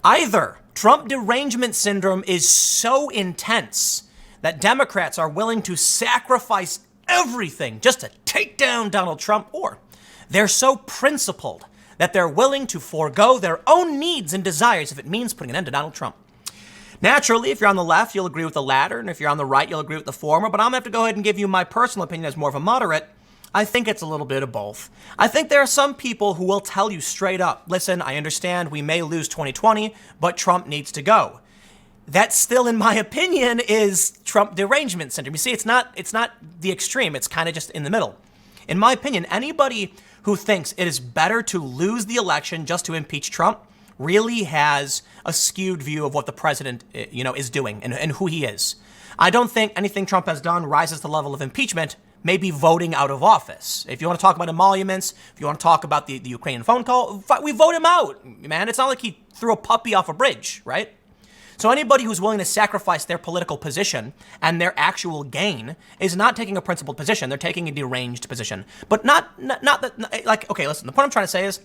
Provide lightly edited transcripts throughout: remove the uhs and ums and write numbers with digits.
Either Trump derangement syndrome is so intense that Democrats are willing to sacrifice everything just to take down Donald Trump, or they're so principled that they're willing to forego their own needs and desires if it means putting an end to Donald Trump. Naturally, if you're on the left, you'll agree with the latter, and if you're on the right, you'll agree with the former, but I'm going to have to go ahead and give you my personal opinion as more of a moderate. I think it's a little bit of both. I think there are some people who will tell you straight up, listen, I understand we may lose 2020, but Trump needs to go. That still, in my opinion, is Trump derangement syndrome. You see, it's not the extreme. It's kind of just in the middle. In my opinion, anybody who thinks it is better to lose the election just to impeach Trump really has a skewed view of what the president, is doing and who he is. I don't think anything Trump has done rises to the level of impeachment, maybe voting out of office. If you want to talk about emoluments, if you want to talk about the Ukrainian phone call, we vote him out, man. It's not like he threw a puppy off a bridge, right? So anybody who's willing to sacrifice their political position and their actual gain is not taking a principled position. They're taking a deranged position. But not that, like, okay, listen, the point I'm trying to say is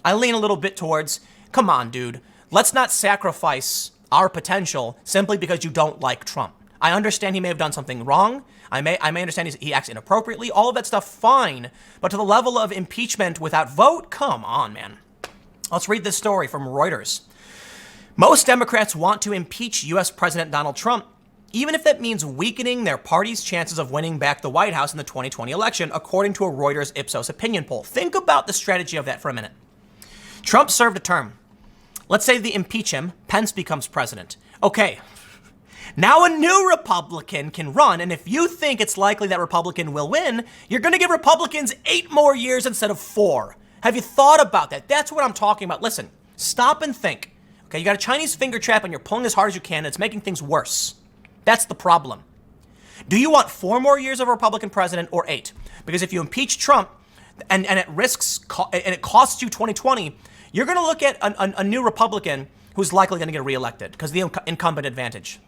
I lean a little bit towards, come on, dude, let's not sacrifice our potential simply because you don't like Trump. I understand he may have done something wrong. I may understand he acts inappropriately. All of that stuff, fine. But to the level of impeachment without vote, come on, man. Let's read this story from Reuters. Most Democrats want to impeach U.S. President Donald Trump, even if that means weakening their party's chances of winning back the White House in the 2020 election, according to a Reuters Ipsos opinion poll. Think about the strategy of that for a minute. Trump served a term. Let's say they impeach him. Pence becomes president. Okay. Now a new Republican can run, and if you think it's likely that Republican will win, you're going to give Republicans 8 more years instead of 4. Have you thought about that? That's what I'm talking about. Listen, stop and think. Okay, you got a Chinese finger trap and you're pulling as hard as you can, and it's making things worse. That's the problem. Do you want 4 more years of a Republican president or 8? Because if you impeach Trump and it risks and it costs you 2020, you're going to look at a new Republican who's likely going to get reelected because of the incumbent advantage.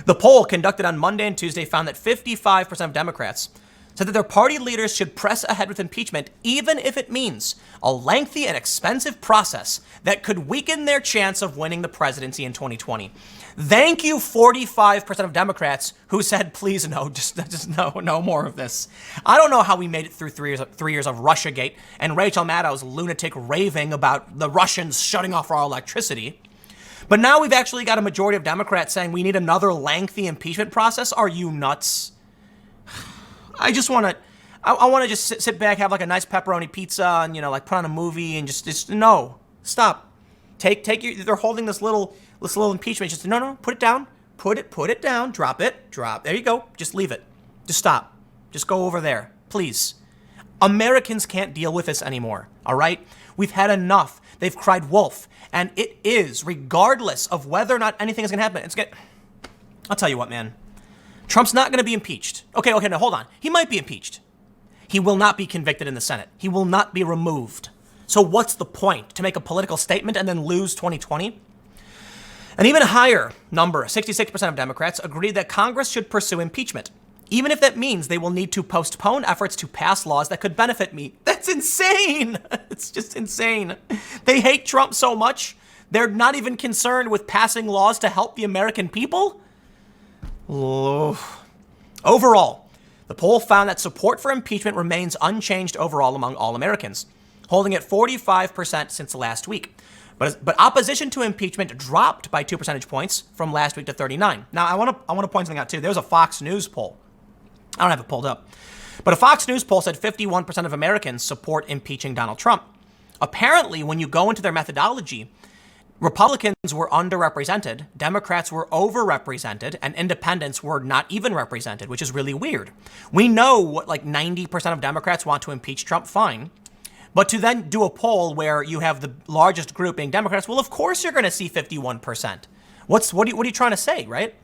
The poll conducted on Monday and Tuesday found that 55% of Democrats said that their party leaders should press ahead with impeachment, even if it means a lengthy and expensive process that could weaken their chance of winning the presidency in 2020. Thank you, 45% of Democrats who said, please, no, just no more of this. I don't know how we made it through 3 years of Russiagate and Rachel Maddow's lunatic raving about the Russians shutting off our electricity. But now we've actually got a majority of Democrats saying we need another lengthy impeachment process. Are you nuts? I want to just sit back, have like a nice pepperoni pizza and, like put on a movie and just no, stop. They're holding this little impeachment. Just no, put it down, put it down, drop. There you go. Just leave it. Just stop. Just go over there, please. Americans can't deal with this anymore. All right. We've had enough. They've cried wolf, and it is, regardless of whether or not anything is going to happen. I'll tell you what, man. Trump's not going to be impeached. Okay, now hold on. He might be impeached. He will not be convicted in the Senate. He will not be removed. So what's the point? To make a political statement and then lose 2020? An even higher number, 66% of Democrats, agreed that Congress should pursue impeachment, even if that means they will need to postpone efforts to pass laws that could benefit me. That's insane. It's just insane. They hate Trump so much, they're not even concerned with passing laws to help the American people. Overall, the poll found that support for impeachment remains unchanged overall among all Americans, holding at 45% since last week. But opposition to impeachment dropped by 2 percentage points from last week to 39. Now, I want to point something out too. There was a Fox News poll. I don't have it pulled up, but a Fox News poll said 51% of Americans support impeaching Donald Trump. Apparently, when you go into their methodology, Republicans were underrepresented, Democrats were overrepresented, and independents were not even represented, which is really weird. We know what, like 90% of Democrats want to impeach Trump, fine. But to then do a poll where you have the largest group being Democrats, well, of course you're going to see 51%. What are you trying to say, right?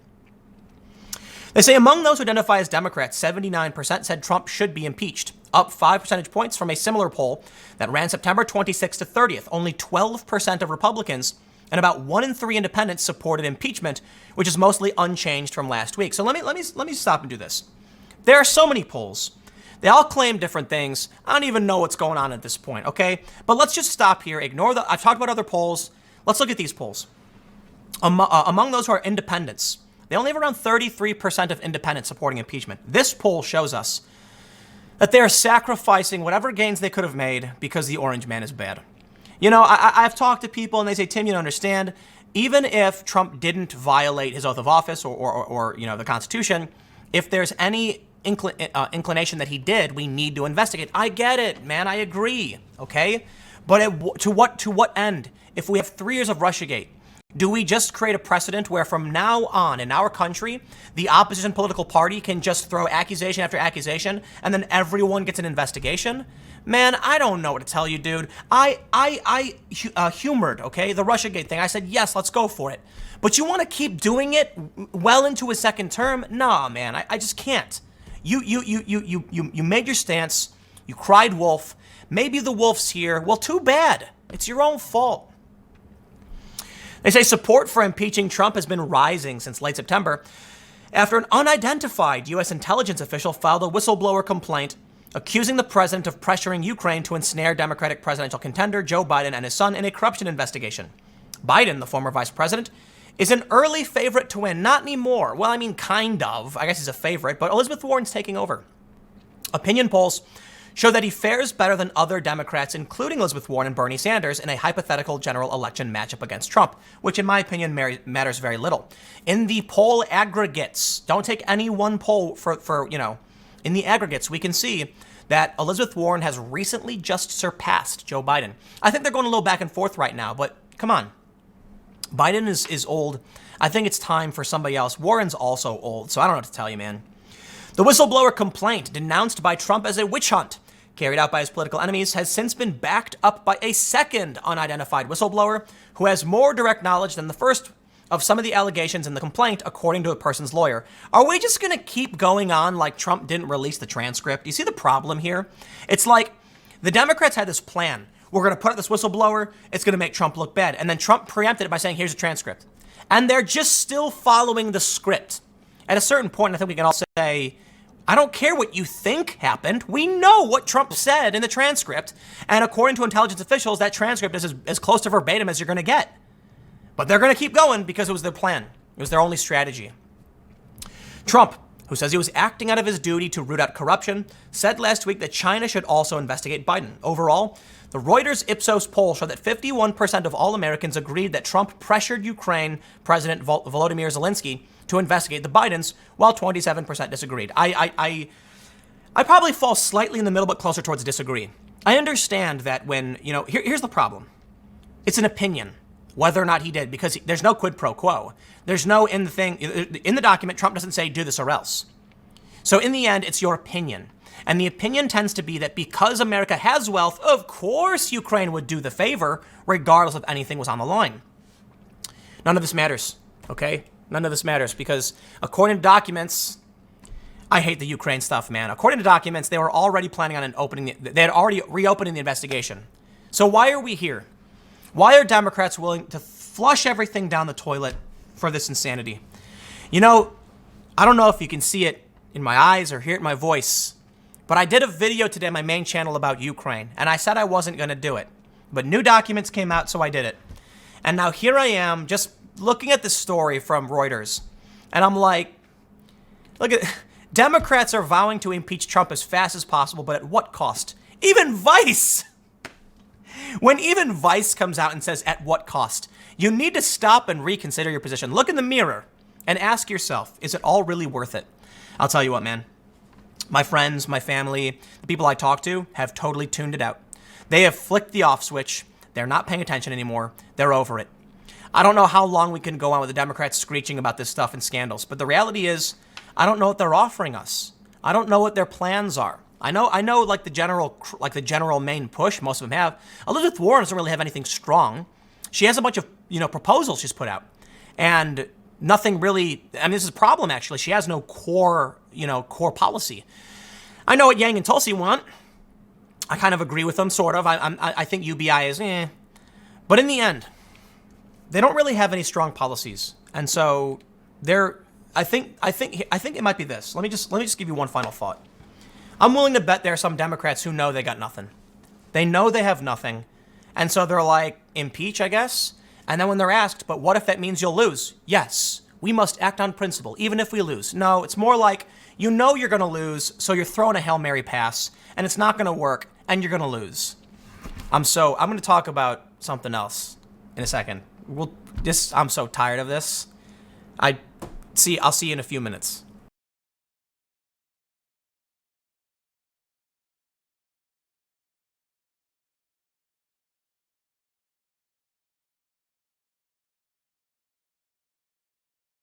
They say among those who identify as Democrats, 79% said Trump should be impeached, up 5 percentage points from a similar poll that ran September 26th to 30th. Only 12% of Republicans and about 1 in 3 independents supported impeachment, which is mostly unchanged from last week. So let me stop and do this. There are so many polls. They all claim different things. I don't even know what's going on at this point, okay? But let's just stop here. I've talked about other polls. Let's look at these polls. Among those who are independents, they only have around 33% of independents supporting impeachment. This poll shows us that they are sacrificing whatever gains they could have made because the orange man is bad. You know, I've talked to people and they say, Tim, you don't understand. Even if Trump didn't violate his oath of office or you know, the Constitution, if there's any inclination that he did, we need to investigate. I get it, man. I agree. Okay. But to what end? If we have 3 years of Russiagate, do we just create a precedent where from now on in our country, the opposition political party can just throw accusation after accusation and then everyone gets an investigation? Man, I don't know what to tell you, dude. I humored, okay, the Russiagate thing. I said, yes, let's go for it. But you want to keep doing it well into a second term? Nah, man, I just can't. You made your stance. You cried wolf. Maybe the wolf's here. Well, too bad. It's your own fault. They say support for impeaching Trump has been rising since late September after an unidentified U.S. intelligence official filed a whistleblower complaint accusing the president of pressuring Ukraine to ensnare Democratic presidential contender Joe Biden and his son in a corruption investigation. Biden, the former vice president, is an early favorite to win. Not anymore. Well, I mean, kind of. I guess he's a favorite, but Elizabeth Warren's taking over. Opinion polls show that he fares better than other Democrats, including Elizabeth Warren and Bernie Sanders, in a hypothetical general election matchup against Trump, which in my opinion matters very little. In the poll aggregates, don't take any one poll for you know, in the aggregates, we can see that Elizabeth Warren has recently just surpassed Joe Biden. I think they're going a little back and forth right now, but come on. Biden is old. I think it's time for somebody else. Warren's also old, so I don't know what to tell you, man. The whistleblower complaint, denounced by Trump as a witch hunt, carried out by his political enemies, has since been backed up by a second unidentified whistleblower who has more direct knowledge than the first of some of the allegations in the complaint, according to a person's lawyer. Are we just going to keep going on like Trump didn't release the transcript? You see the problem here? It's like the Democrats had this plan. We're going to put out this whistleblower. It's going to make Trump look bad. And then Trump preempted it by saying, here's a transcript. And they're just still following the script. At a certain point, I think we can all say, I don't care what you think happened. We know what Trump said in the transcript. And according to intelligence officials, that transcript is as close to verbatim as you're going to get. But they're going to keep going because it was their plan. It was their only strategy. Trump, who says he was acting out of his duty to root out corruption, said last week that China should also investigate Biden. Overall, the Reuters Ipsos poll showed that 51% of all Americans agreed that Trump pressured Ukraine President Volodymyr Zelensky to investigate the Bidens, while 27% disagreed. I probably fall slightly in the middle, but closer towards disagree. I understand that when, you know, here's the problem. It's an opinion whether or not he did, because there's no quid pro quo. There's no in the document, Trump doesn't say do this or else. So in the end, it's your opinion. And the opinion tends to be that because America has wealth, of course Ukraine would do the favor, regardless if anything was on the line. None of this matters, okay? None of this matters because according to documents, I hate the Ukraine stuff, man. According to documents, they were already planning on they had already reopening the investigation. So why are we here? Why are Democrats willing to flush everything down the toilet for this insanity? You know, I don't know if you can see it in my eyes or hear it in my voice, but I did a video today on my main channel about Ukraine, and I said I wasn't going to do it. But new documents came out, so I did it. And now here I am, just looking at this story from Reuters, and I'm like, look at Democrats are vowing to impeach Trump as fast as possible, but at what cost? Even Vice! When even Vice comes out and says, at what cost? You need to stop and reconsider your position. Look in the mirror and ask yourself, is it all really worth it? I'll tell you what, man. My friends, my family, the people I talk to have totally tuned it out. They have flicked the off switch. They're not paying attention anymore. They're over it. I don't know how long we can go on with the Democrats screeching about this stuff and scandals, but the reality is, I don't know what they're offering us. I don't know what their plans are. I know like the general main push, most of them have. Elizabeth Warren doesn't really have anything strong. She has a bunch of, proposals she's put out. And nothing really, I mean, this is a problem actually. She has no core policy. I know what Yang and Tulsi want. I kind of agree with them, sort of. I think UBI is But in the end, they don't really have any strong policies. And so I think it might be this. Let me just give you one final thought. I'm willing to bet there are some Democrats who know they got nothing. They know they have nothing. And so they're like, impeach, I guess. And then when they're asked, but what if that means you'll lose? Yes, we must act on principle, even if we lose. No, it's more like, you know you're going to lose, so you're throwing a Hail Mary pass, and it's not going to work, and you're going to lose. I'm going to talk about something else in a second. I'm so tired of this. I'll see you in a few minutes.